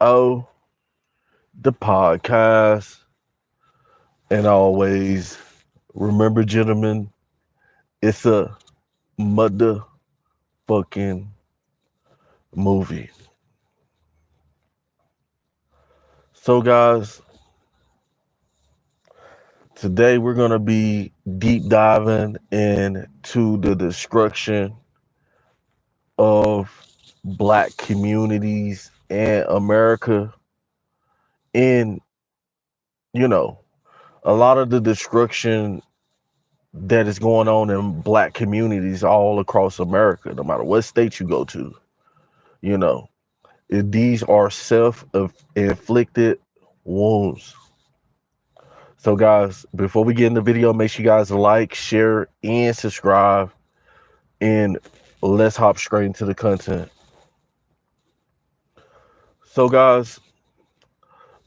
MOMMA'S, the podcast. And always remember, gentlemen, it's a motherfucking movie. So, guys, today we're going to be deep diving into the destruction of black communities and America in, you know, a lot of the destruction that is going on in black communities all across America, no matter what state you go to. You know, these are self-inflicted wounds. So, guys, before we get in the video, make sure you guys like, share, and subscribe. And let's hop straight into the content. So, guys,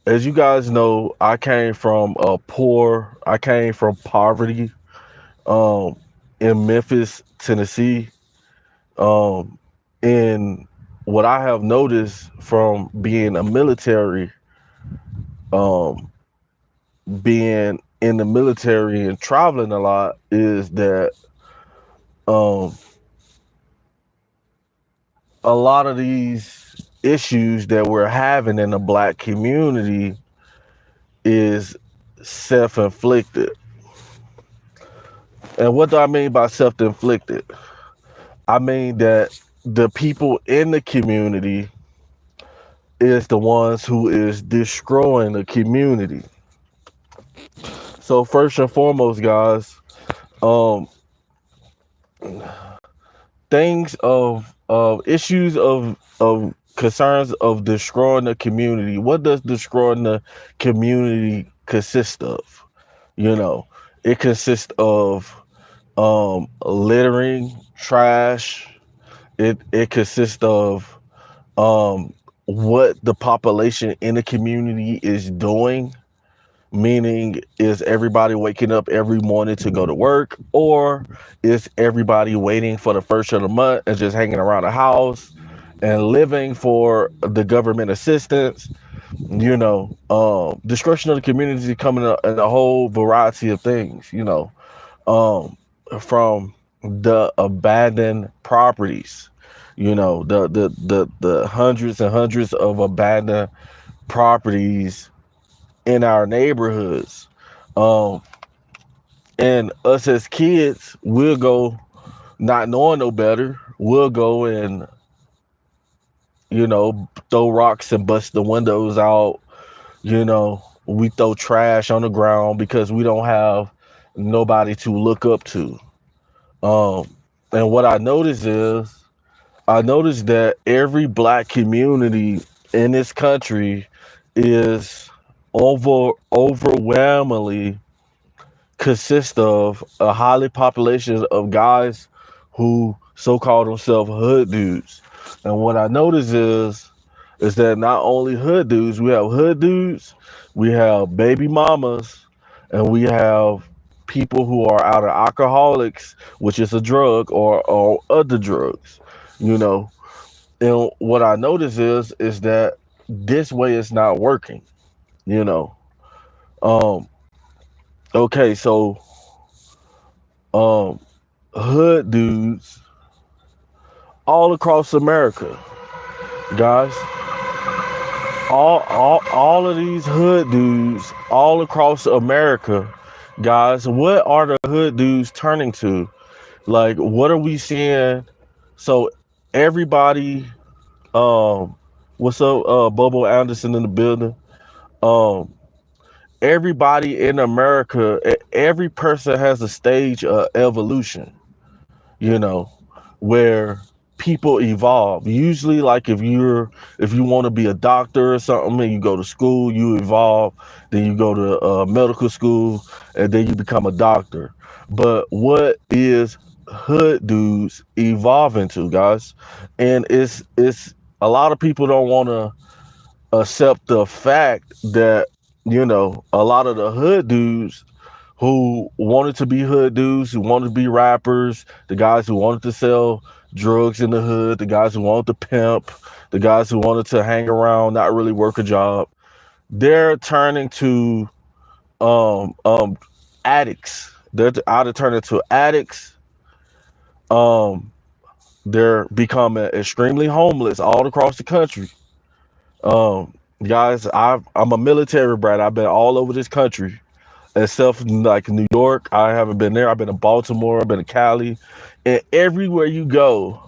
as you guys know, I came from poverty um, in Memphis, Tennessee. Um, and what I have noticed from being a military, um, being in the military and traveling a lot is that um, a lot of these issues that we're having in the black community is self-inflicted. And what do I mean by self-inflicted? I mean that the people in the community is the ones who is destroying the community. So first and foremost, guys, um, things of issues of concerns of destroying the community. What does destroying the community consist of? You know, it consists of littering, trash. It consists of what the population in the community is doing, meaning is everybody waking up every morning to go to work, or is everybody waiting for the first of the month and just hanging around the house and living for the government assistance? Destruction of the community coming in a whole variety of things, um, from the abandoned properties, the hundreds and hundreds of abandoned properties in our neighborhoods. Um, and us as kids, we'll go not knowing no better. We'll go and, throw rocks and bust the windows out. We throw trash on the ground because we don't have nobody to look up to. And what I noticed that every black community in this country is overwhelmingly consist of a highly population of guys who so-called themselves hood dudes. And what I noticed is that not only hood dudes, we have baby mamas, and we have people who are out of alcoholics, which is a drug, or other drugs, you know. And what I notice is that this way is not working, you know. Um, okay, so um, hood dudes all across America, guys. All of these hood dudes all across America, guys. What are the hood dudes turning to? Like, what are we seeing? So everybody, what's up, Bobo Anderson in the building? Um, everybody in America, every person has a stage of evolution, you know, where people evolve. Usually, like if you want to be a doctor or something and you go to school, you evolve, then you go to medical school, and then you become a doctor. But what is hood dudes evolving to, guys? And it's a lot of people don't want to accept the fact that, a lot of the hood dudes who wanted to be hood dudes, who wanted to be rappers, the guys who wanted to sell drugs in the hood, the guys who wanted to pimp, the guys who wanted to hang around, not really work a job. They're turning to um um addicts. They're either turning to addicts. Um, they're becoming extremely homeless all across the country. Guys, I'm a military brat. I've been all over this country, except for like New York. I haven't been there. I've been to Baltimore. I've been to Cali, and everywhere you go,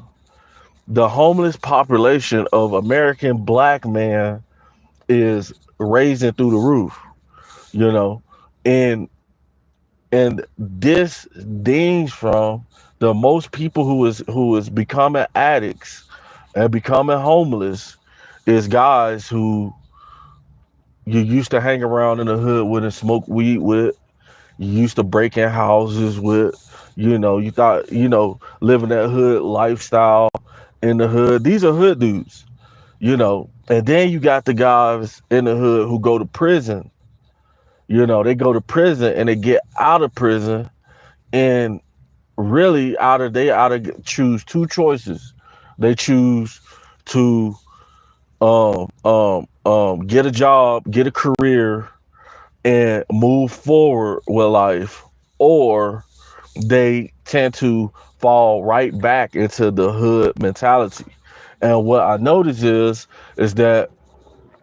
the homeless population of American black man is raising through the roof. You know, and this dings from the most people who is becoming addicts and becoming homeless is guys who you used to hang around in the hood with and smoke weed with. You used to break in houses with. You thought, living that hood lifestyle in the hood. These are hood dudes, And then you got the guys in the hood who go to prison. They go to prison and they get out of prison, and really they ought to choose two choices. They choose to get a job, get a career, and move forward with life, or they tend to fall right back into the hood mentality. And what I notice is that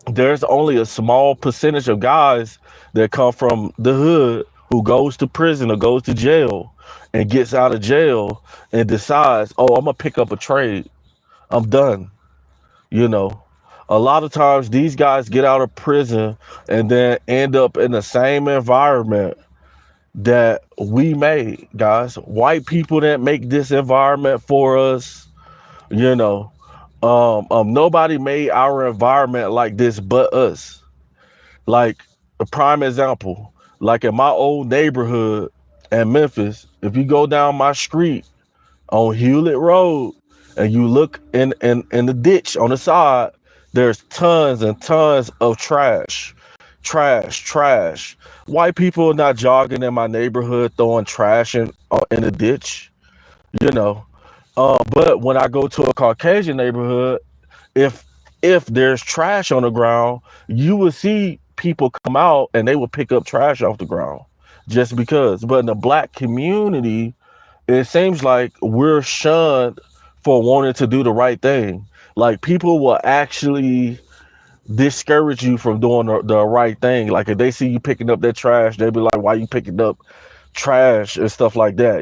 there's only a small percentage of guys that come from the hood who goes to prison or goes to jail and gets out of jail and decides, oh, I'm gonna pick up a trade. I'm done. You know, a lot of times these guys get out of prison and then end up in the same environment that we made, guys. White people didn't make this environment for us. You know, nobody made our environment like this but us. Like a prime example, like in my old neighborhood in Memphis, if you go down my street on Hewlett Road and you look in the ditch on the side, there's tons and tons of trash. Trash. White people are not jogging in my neighborhood throwing trash in the ditch, you know. But when I go to a Caucasian neighborhood, if there's trash on the ground, you will see people come out and they will pick up trash off the ground just because. But in the black community, it seems like we're shunned for wanting to do the right thing. Like people will actually discourage you from doing the right thing. Like if they see you picking up that trash, they'll be like, why you picking up trash and stuff like that,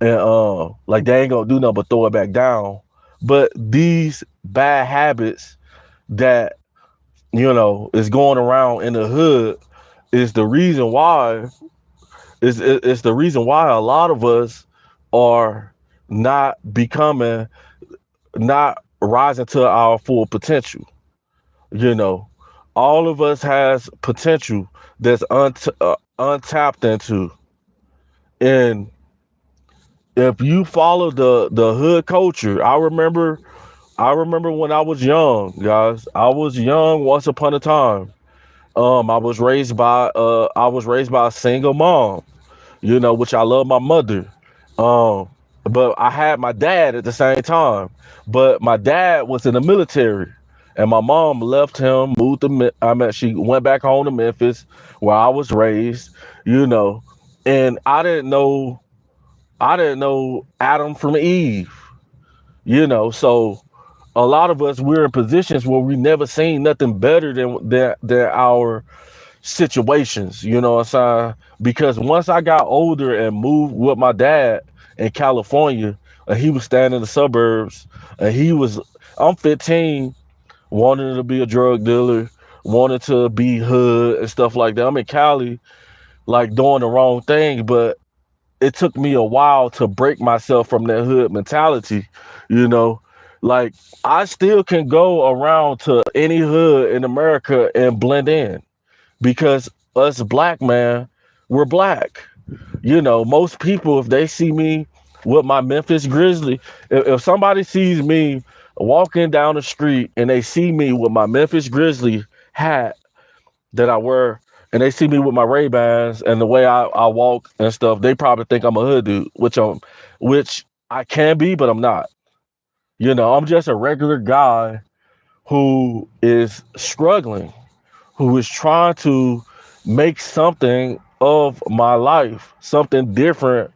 And like they ain't gonna do nothing but throw it back down. But these bad habits that, is going around in the hood is the reason why it's the reason why a lot of us are not rising to our full potential. All of us has potential that's untapped into. And if you follow the hood culture, I remember when I was young, guys. I was young once upon a time. I was raised by a single mom, which I love my mother. But I had my dad at the same time. But my dad was in the military, and my mom left him, she went back home to Memphis, where I was raised, and I didn't know Adam from Eve, so a lot of us, we're in positions where we never seen nothing better than our situations, you know what I'm saying? Because once I got older and moved with my dad in California, and he was staying in the suburbs, and I'm 15, wanting to be a drug dealer, wanted to be hood and stuff like that. I'm in Cali, like doing the wrong thing, but it took me a while to break myself from that hood mentality, like I still can go around to any hood in America and blend in, because us black man, we're black. Most people, if they see me with my Memphis Grizzly, if somebody sees me walking down the street and they see me with my Memphis Grizzly hat that I wear, and they see me with my Ray-Bans and the way I walk and stuff, they probably think I'm a hood dude, which I can be, but I'm not. I'm just a regular guy who is struggling, who is trying to make something of my life, something different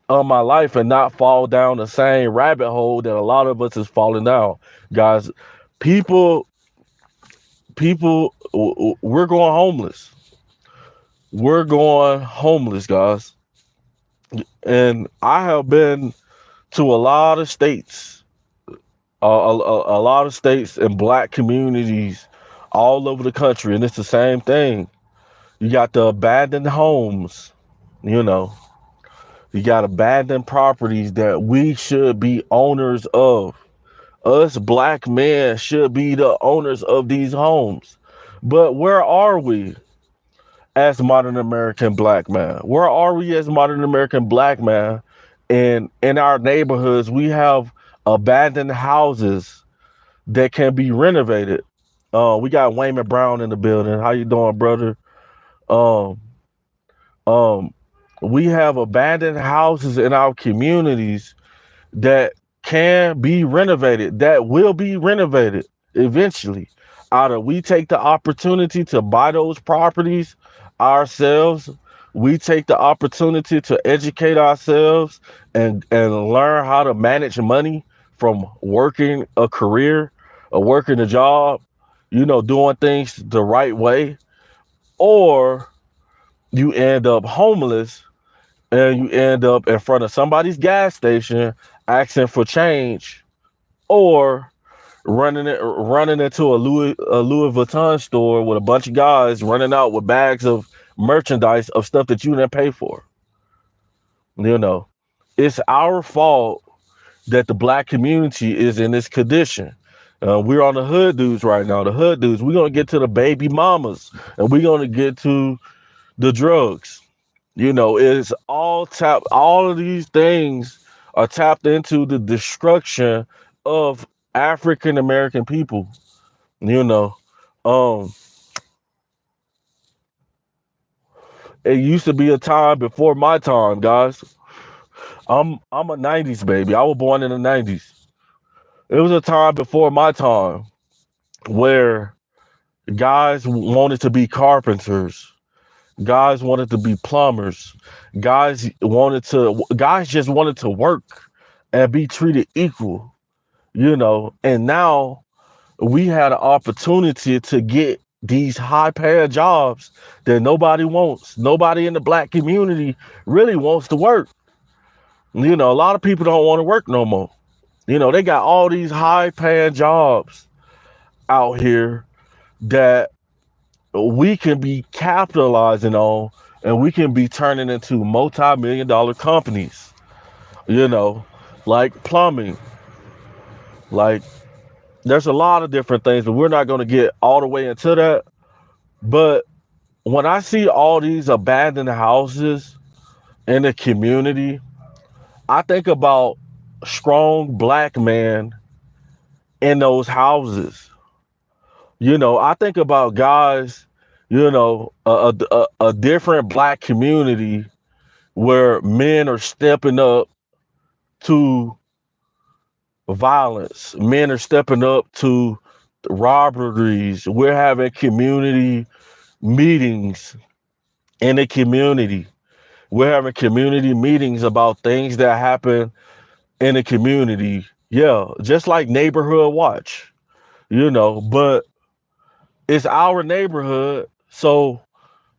of my life, and not fall down the same rabbit hole that a lot of us is falling down. Guys, people, we're going homeless. We're going homeless, guys. And I have been to a lot of states, a lot of states and black communities all over the country, and it's the same thing. You got the abandoned homes, you know, you got abandoned properties that we should be owners of. Us black men should be the owners of these homes. But where are we as modern American black man? Where are we as modern American black man? And in our neighborhoods, we have abandoned houses that can be renovated. We got Wayman Brown in the building. How you doing, brother? Um, um, we have abandoned houses in our communities that can be renovated, that will be renovated eventually. Either we take the opportunity to buy those properties ourselves, we take the opportunity to educate ourselves and learn how to manage money from working a career or working a job, doing things the right way, or you end up homeless and you end up in front of somebody's gas station asking for change, or running into a Louis Vuitton store with a bunch of guys running out with bags of merchandise of stuff that you didn't pay for. You know, it's our fault that the black community is in this condition. We're on the hood dudes right now. The hood dudes. We're gonna get to the baby mamas, and we're gonna get to the drugs. It's all tapped. All of these things are tapped into the destruction of African American people. You know, um, it used to be a time before my time, guys. I'm a '90s baby. I was born in the '90s. It was a time before my time where guys wanted to be carpenters. Guys wanted to be plumbers. Guys just wanted to work and be treated equal, And now we had an opportunity to get these high paying jobs that nobody wants. Nobody in the black community really wants to work. A lot of people don't want to work no more. They got all these high paying jobs out here that we can be capitalizing on, and we can be turning into multi-million dollar companies, like plumbing. Like, there's a lot of different things, but we're not going to get all the way into that. But when I see all these abandoned houses in the community, I think about strong black men in those houses. I think about guys, a different black community where men are stepping up to violence. Men are stepping up to robberies. We're having community meetings in the community. We're having community meetings about things that happen in the community. Yeah, just like neighborhood watch, but it's our neighborhood. So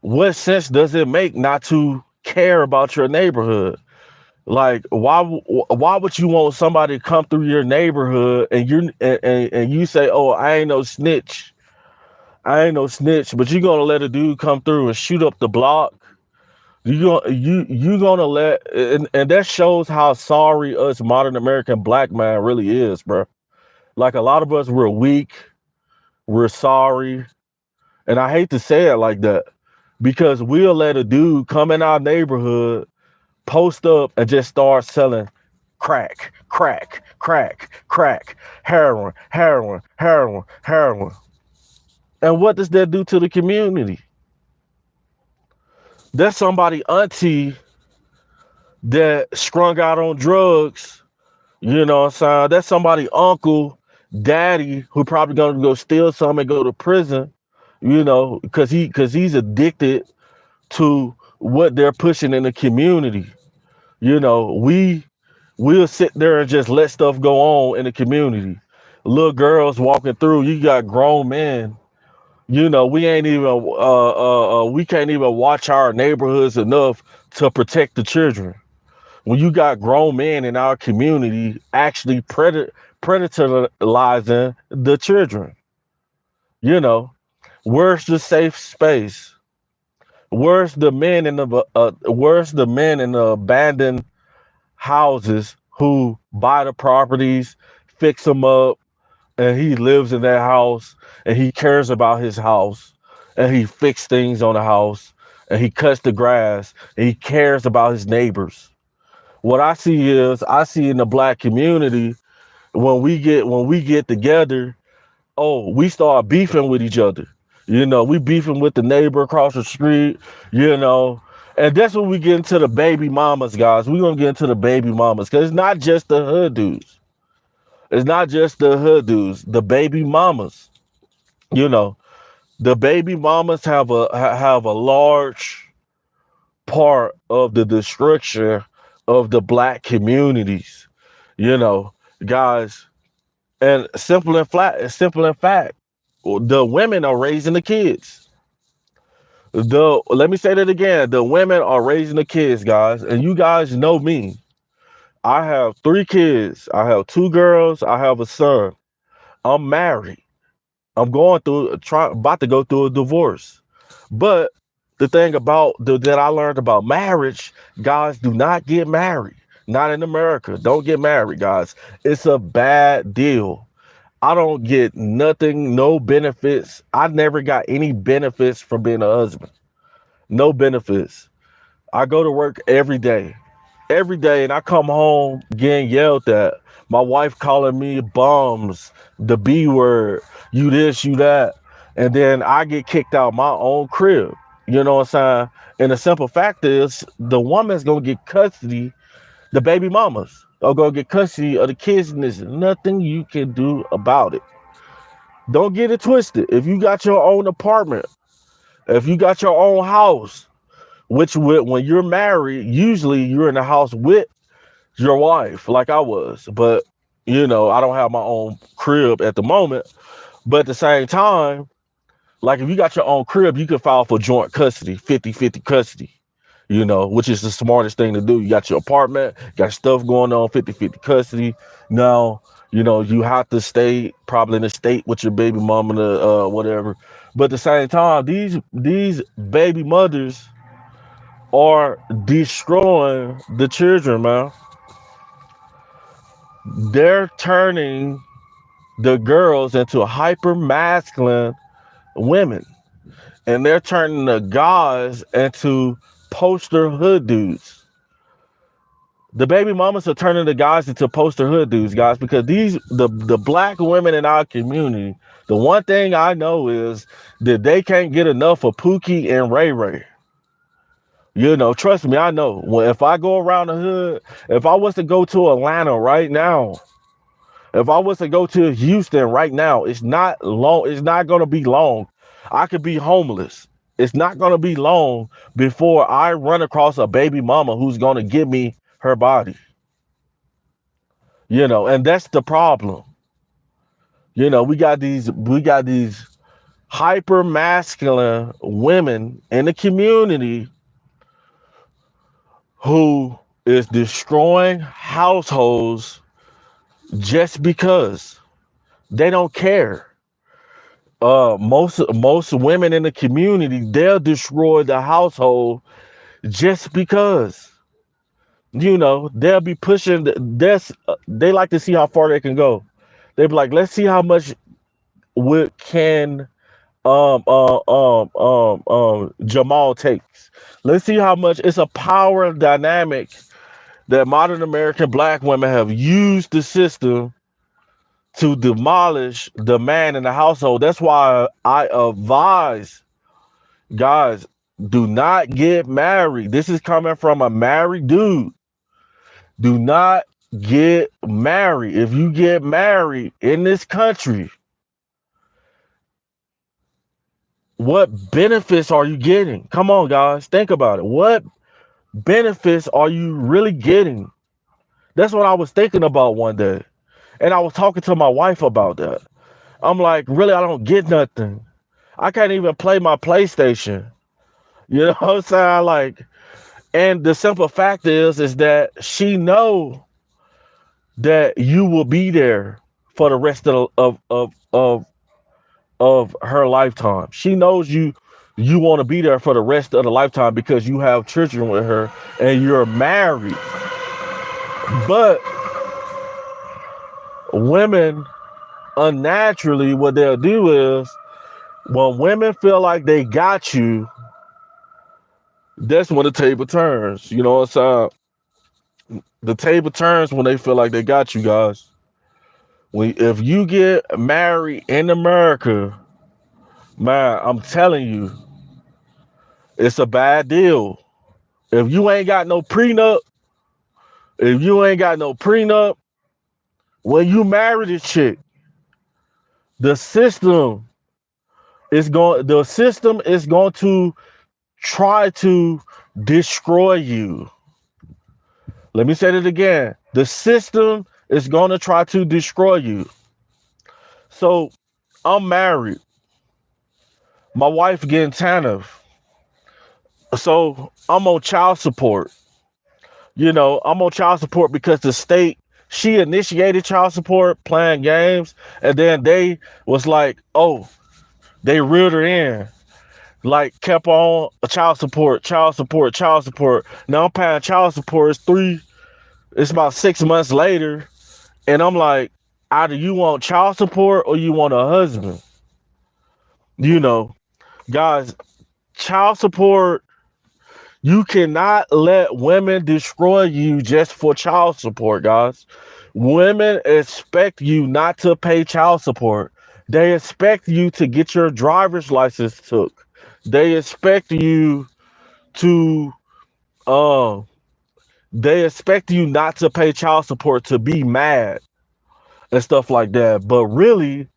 what sense does it make not to care about your neighborhood? Like, why would you want somebody to come through your neighborhood and you say, "Oh, I ain't no snitch. I ain't no snitch," but you're gonna let a dude come through and shoot up the block? You gonna let, and that shows how sorry us modern American black man really is, bro. Like, a lot of us, we're weak, we're sorry, and I hate to say it like that, because we'll let a dude come in our neighborhood, post up, and just start selling crack, crack, crack, crack, heroin, heroin, heroin, heroin. And what does that do to the community? That's somebody auntie that strung out on drugs You know what I'm saying? That's somebody uncle, daddy who probably gonna go steal some and go to prison, you know, because he's addicted to what they're pushing in the community. You know, we'll sit there and just let stuff go on in the community. Little girls walking through, you got grown men. You know, we can't even watch our neighborhoods enough to protect the children. When you got grown men in our community actually predatorializing the children, you know, where's the safe space? Where's the men in the abandoned houses who buy the properties, fix them up, and he lives in that house and he cares about his house and he fixes things on the house and he cuts the grass and he cares about his neighbors. What I see in the black community when we get together, oh, we start beefing with each other. You know, we beefing with the neighbor across the street, you know. And that's when we get into the baby mamas, guys. We're gonna get into the baby mamas. Cause it's not just the hood dudes. It's not just the hood dudes, the baby mamas. You know, the baby mamas have a large part of the destruction of the black communities. You know, guys, and simple and fact, the women are raising the kids. Let me say that again. The women are raising the kids, guys. And you guys know me. I have 3 kids. I have 2 girls. I have a son. I'm married. I'm about to go through a divorce. But the thing that I learned about marriage, guys, do not get married. Not in America. Don't get married, guys. It's a bad deal. I don't get nothing, no benefits. I never got any benefits from being a husband. No benefits. I go to work every day, and I come home getting yelled at. My wife calling me bums, the B word, you this, you that. And then I get kicked out my own crib. You know what I'm saying? And the simple fact is, the woman's gonna get custody, the baby mamas are gonna get custody of the kids, and there's nothing you can do about it. Don't get it twisted. If you got your own apartment, if you got your own house, when you're married, usually you're in the house with your wife, like I was. But, you know, I don't have my own crib at the moment. But at the same time, like if you got your own crib, you can file for joint custody, 50-50 custody, you know, which is the smartest thing to do. You got your apartment, got stuff going on, 50-50 custody. Now, you know, you have to stay probably in the state with your baby mama, whatever. But at the same time, these baby mothers are destroying the children, man. They're turning the girls into hyper masculine women, and they're turning the guys into poster hood dudes. The baby mamas are turning the guys into poster hood dudes, guys, because the black women in our community, the one thing I know is that they can't get enough of Pookie and Ray Ray. You know, trust me, I know. Well, if I go around the hood, if I was to go to Atlanta right now, if I was to go to Houston right now, it's not long. It's not going to be long. I could be homeless. It's not going to be long before I run across a baby mama who's going to give me her body. You know, and that's the problem. You know, we got these hyper masculine women in the community who is destroying households just because they don't care. Most women in the community, they'll destroy the household just because, you know, they'll be pushing this. They like to see how far they can go. They be like, let's see how much what can Jamal takes. Let's see how much. It's a power dynamic that modern American black women have used the system to demolish the man in the household. That's why I advise, guys, do not get married. This is coming from a married dude. Do not get married. If you get married in this country, what benefits are you getting? Come on, guys, think about it. What benefits are you really getting? That's what I was thinking about one day. And I was talking to my wife about that. I'm like, really, I don't get nothing. I can't even play my PlayStation. You know what I'm saying? Like, and the simple fact is that she know that you will be there for the rest of her lifetime. She knows you want to be there for the rest of the lifetime because you have children with her and you're married. But women unnaturally, what they'll do is when women feel like they got you, that's when the table turns. You know what I'm saying? The table turns when they feel like they got you, guys. If you get married in America, man, I'm telling you, it's a bad deal. If you ain't got no prenup, if you ain't got no prenup, when you marry this chick, the system the system is going to try to destroy you. Let me say it again. The system is going to try to destroy you. So I'm married. My wife getting TANF. So I'm on child support. I'm on child support because the state, she initiated child support playing games. And then they was like, oh, they reeled her in. Like kept on child support, child support, child support. Now I'm paying child support. It's about 6 months later. And I'm like, either you want child support or you want a husband. You know, guys, child support, you cannot let women destroy you just for child support, guys. Women expect you not to pay child support. They expect you to get your driver's license took. They expect you to uh they expect you not to pay child support to be mad and stuff like that. But really,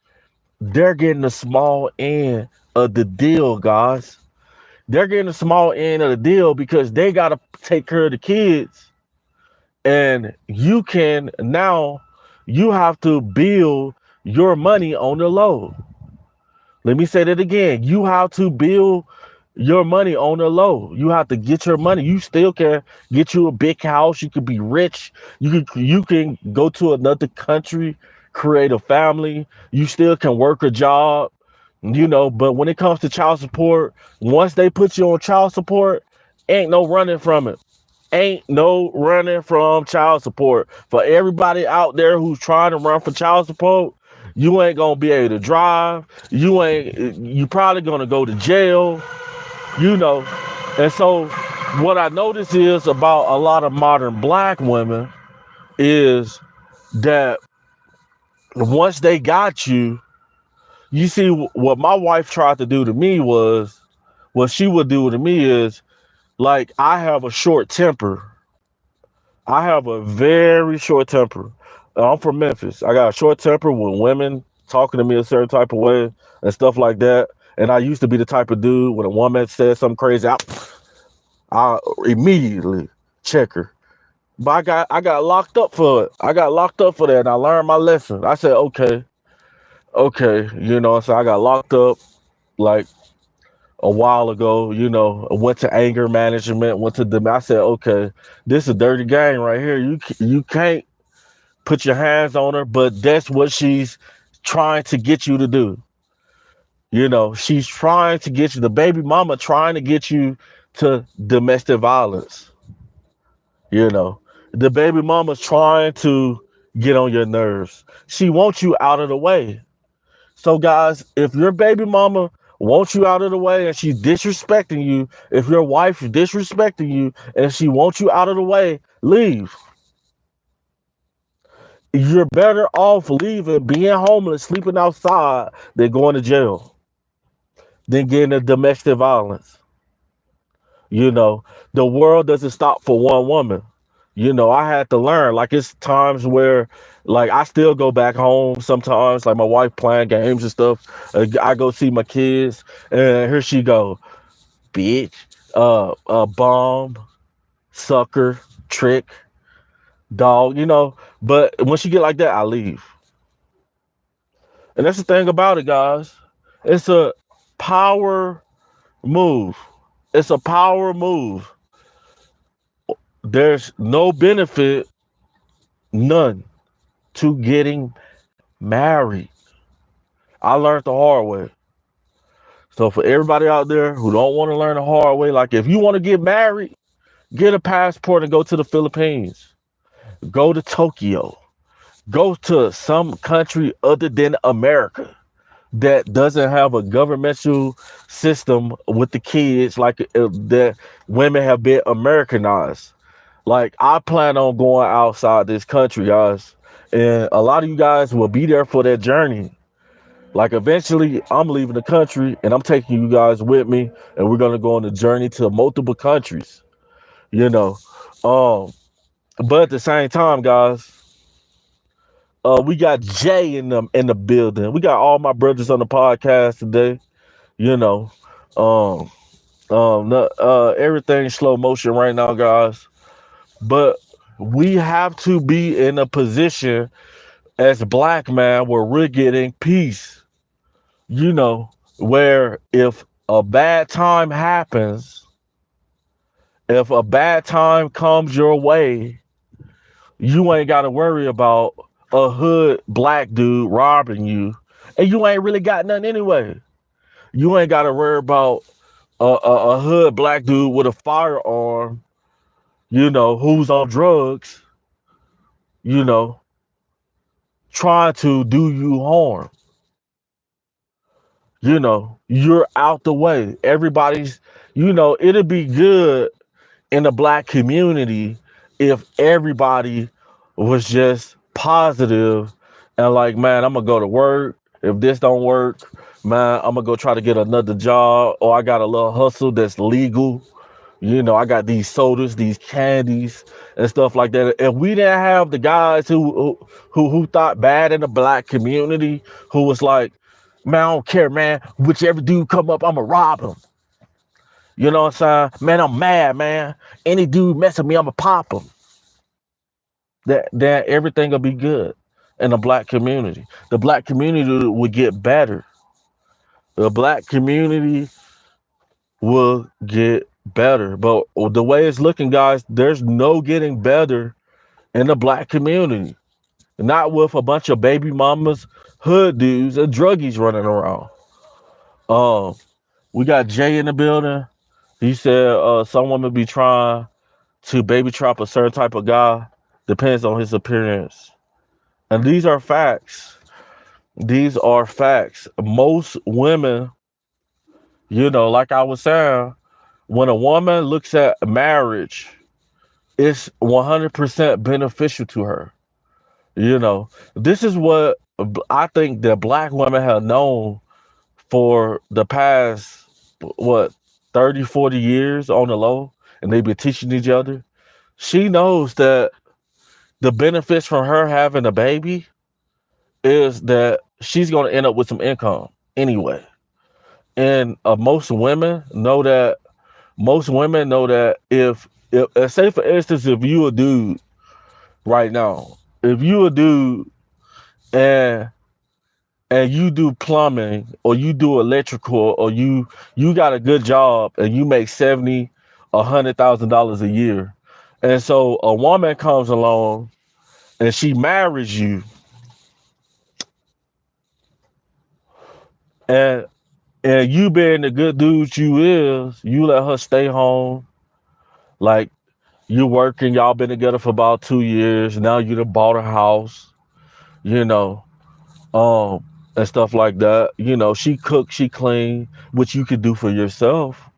they're getting a small end of the deal, guys. They're getting a small end of the deal because they got to take care of the kids. And you have to build your money on the low. Let me say that again. You have to build your money on the low. You have to get your money. You still can get you a big house. You could be rich. You can go to another country, create a family. You still can work a job, but when it comes to child support, once they put you on child support, ain't no running from it. Ain't no running from child support. For everybody out there who's trying to run for child support, you ain't gonna be able to drive. You probably gonna go to jail, you know. And so what I notice is about a lot of modern black women is that once they got you, you see what my wife tried to do to me was, what she would do to me is, like, I have a short temper. I have a very short temper. I'm from Memphis. I got a short temper when women talking to me a certain type of way and stuff like that. And I used to be the type of dude when a woman said something crazy, I immediately check her. But I got locked up for it. I got locked up for that, and I learned my lesson. I said, okay, so I got locked up like a while ago. I went to anger management, I said, okay, this is a dirty game right here. You can't put your hands on her, but that's what she's trying to get you to do. She's trying to get you, the baby mama trying to get you to domestic violence. The baby mama's trying to get on your nerves. She wants you out of the way. So guys, if your baby mama wants you out of the way and she's disrespecting you, if your wife is disrespecting you and she wants you out of the way, leave. You're better off leaving, being homeless, sleeping outside, than going to jail, than getting a domestic violence. The world doesn't stop for one woman. I had to learn. Like, it's times where, like, I still go back home sometimes, like my wife playing games and stuff. I go see my kids, and here she go, bitch, bomb, sucker, trick, dog, But when she get like that, I leave. And that's the thing about it, guys. It's a power move. It's a power move. There's no benefit, none, to getting married. I learned the hard way. So for everybody out there who don't want to learn the hard way, like, if you want to get married, get a passport and go to the Philippines. Go to Tokyo. Go to some country other than America that doesn't have a governmental system with the kids, like that women have been Americanized. Like, I plan on going outside this country, guys. And a lot of you guys will be there for that journey. Like, eventually, I'm leaving the country and I'm taking you guys with me, and we're gonna go on a journey to multiple countries. You know, um, but at the same time, guys, we got Jay in the building. We got all my brothers on the podcast today. You know, um, everything's slow motion right now, guys. But we have to be in a position as black man where we're getting peace. Where if a bad time happens, if a bad time comes your way, you ain't got to worry about a hood black dude robbing you, and you ain't really got nothing anyway. You ain't got to worry about a hood black dude with a firearm, who's on drugs, you know, trying to do you harm. You're out the way. Everybody's, it'd be good in the black community if everybody was just positive and like, man, I'm gonna go to work. If this don't work, man, I'm gonna go try to get another job, or I got a little hustle that's legal. I got these sodas, these candies, and stuff like that. If we didn't have the guys who thought bad in the black community, who was like, man, I don't care, man. Whichever dude come up, I'ma rob him. You know what I'm saying? Man, I'm mad, man. Any dude mess with me, I'ma pop him. That everything will be good in the black community. The black community would get better. The black community will get better. But the way it's looking, guys, there's no getting better in the black community. Not with a bunch of baby mamas, hood dudes, and druggies running around. Um, we got Jay in the building. He said some women be trying to baby trap a certain type of guy. Depends on his appearance. And these are facts. These are facts. Most women, like I was saying, when a woman looks at marriage, it's 100% beneficial to her. This is what I think that black women have known for the past, what, 30, 40 years on the low, and they've been teaching each other. She knows that the benefits from her having a baby is that she's going to end up with some income anyway. And most women know that. Most women know that if say for instance, if you a dude right now, if you a dude and you do plumbing or you do electrical or you got a good job and you make $70,000-$100,000 a year, and so a woman comes along and she marries you, and you being the good dude you let her stay home. Like, you working, y'all been together for about 2 years. Now you done bought a house, and stuff like that. She cooks, she clean, which you could do for yourself.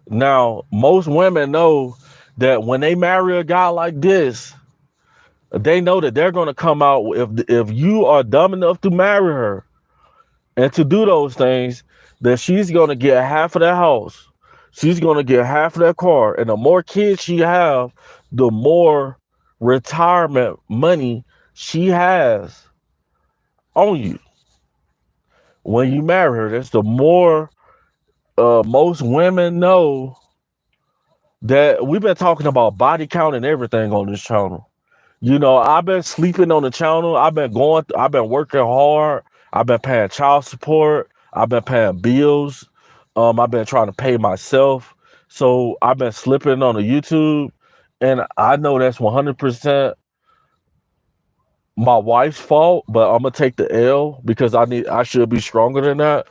Now, most women know that when they marry a guy like this, they know that they're going to come out, if you are dumb enough to marry her and to do those things, that she's going to get half of that house. She's going to get half of that car. And the more kids she have, the more retirement money she has on you when you marry her. That's the more most women know that we've been talking about body count and everything on this channel. You know, I've been sleeping on the channel. I've been working hard. I've been paying child support. I've been paying bills. I've been trying to pay myself. So I've been slipping on the YouTube. And I know that's 100% my wife's fault, but I'm gonna take the L because I should be stronger than that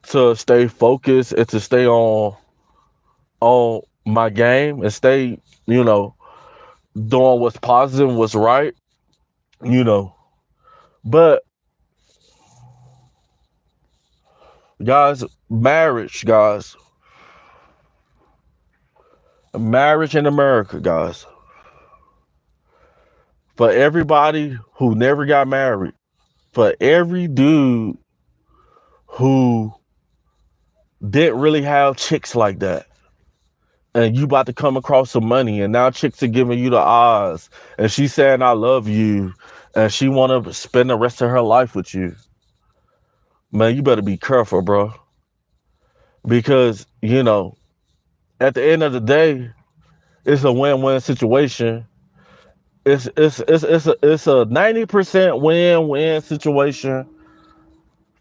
to stay focused and to stay on my game and stay, you know, doing what's positive and what's right, you know. But guys, marriage in America, guys. For everybody who never got married, for every dude who didn't really have chicks like that, and you about to come across some money, and now chicks are giving you the eyes, and she's saying I love you, and she want to spend the rest of her life with you, man, you better be careful, bro. Because, you know, at the end of the day, it's a win-win situation. It's a 90% win-win situation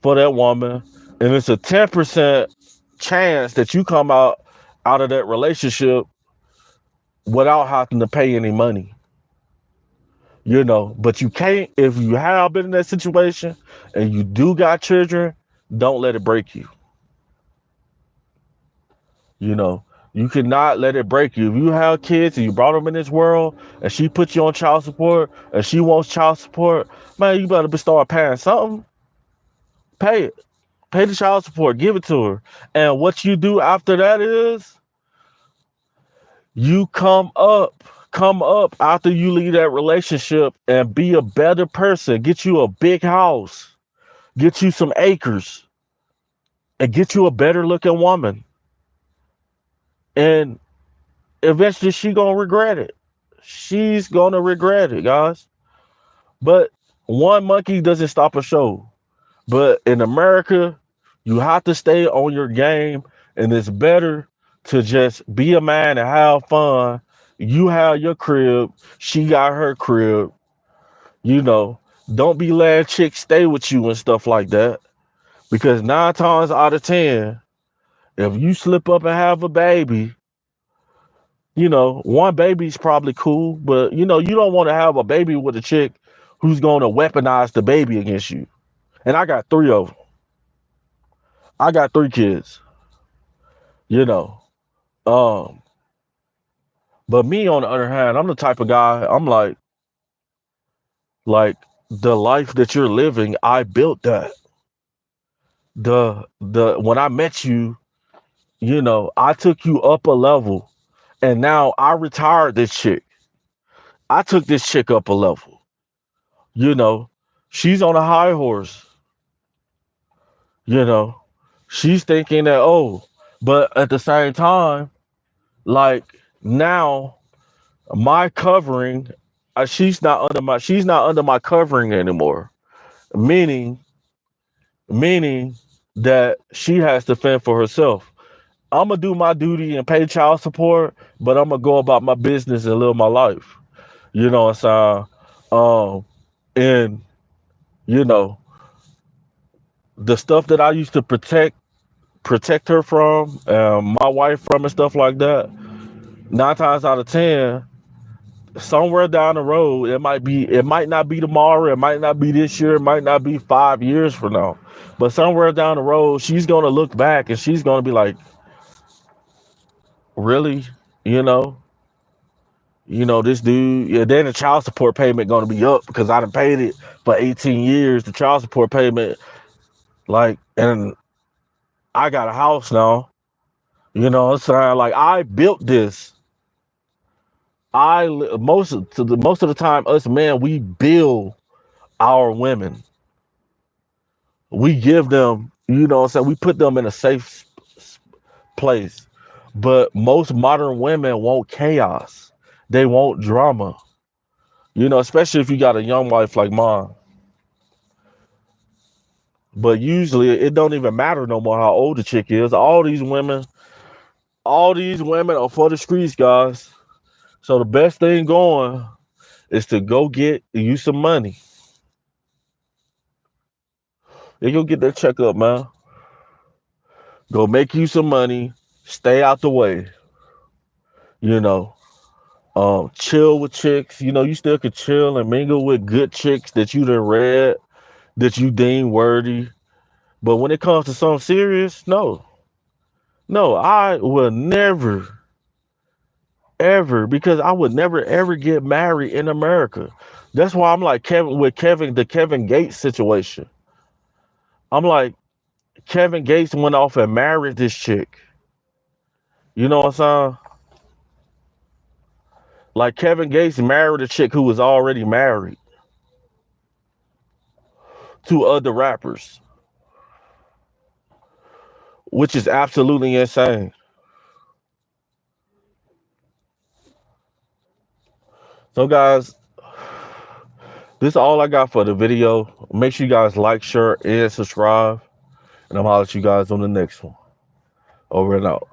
for that woman, and it's a 10% chance that you come out of that relationship without having to pay any money. You know, but you can't, if you have been in that situation and you do got children, don't let it break you. You know, you cannot let it break you. If you have kids and you brought them in this world and she put you on child support and she wants child support, man, you better start paying something. Pay it. Pay the child support. Give it to her. And what you do after that is you come up after you leave that relationship and be a better person. Get you a big house. Get you some acres. And get you a better looking woman. And eventually she gonna regret it. She's gonna regret it, guys. But one monkey doesn't stop a show. But in America, you have to stay on your game, and it's better to just be a man and have fun. You have your crib, she got her crib. You know, don't be letting chicks stay with you and stuff like that. Because 9 times out of 10, if you slip up and have a baby, you know, one baby's probably cool, but you know, you don't want to have a baby with a chick who's going to weaponize the baby against you. And I got 3 of them. I got 3 kids, you know. But me on the other hand, I'm the type of guy, I'm like the life that you're living, I built that. The when I met you, you know, I took you up a level, and now I retired this chick. I took this chick up a level. You know, she's on a high horse. You know, she's thinking that, oh, but at the same time, like now my covering, she's not under my covering anymore. Meaning that she has to fend for herself. I'm gonna do my duty and pay child support, but I'm gonna go about my business and live my life. You know what I'm saying? And you know, the stuff that I used to protect her from, my wife from, and stuff like that. 9 times out of 10, somewhere down the road, it might not be tomorrow, it might not be this year, it might not be 5 years from now, but somewhere down the road, she's gonna look back and she's gonna be like, really, you know, this dude. Yeah, then the child support payment gonna be up because I done paid it for 18 years. The child support payment, like, and I got a house now. You know what I'm saying? Like, I built this. Most of the time, us men, we build our women. We give them, you know what I'm saying, we put them in a safe place. But most modern women want chaos. They want drama. You know, especially if you got a young wife like mine. But usually it don't even matter no more how old the chick is. All these women are for the streets, guys. So the best thing going is to go get you some money. You go get that checkup, man. Go make you some money. Stay out the way. You know, chill with chicks. You know, you still could chill and mingle with good chicks that you done read, that you deem worthy. But when it comes to something serious, no. No, I will never, ever, because I would never, ever get married in America. That's why I'm like the Kevin Gates situation. I'm like, Kevin Gates went off and married this chick. You know what I'm saying? Like Kevin Gates married a chick who was already married to other rappers, which is absolutely insane. So guys, this is all I got for the video. Make sure you guys like, share, and subscribe. And I'm gonna holler at you guys on the next one. Over and out.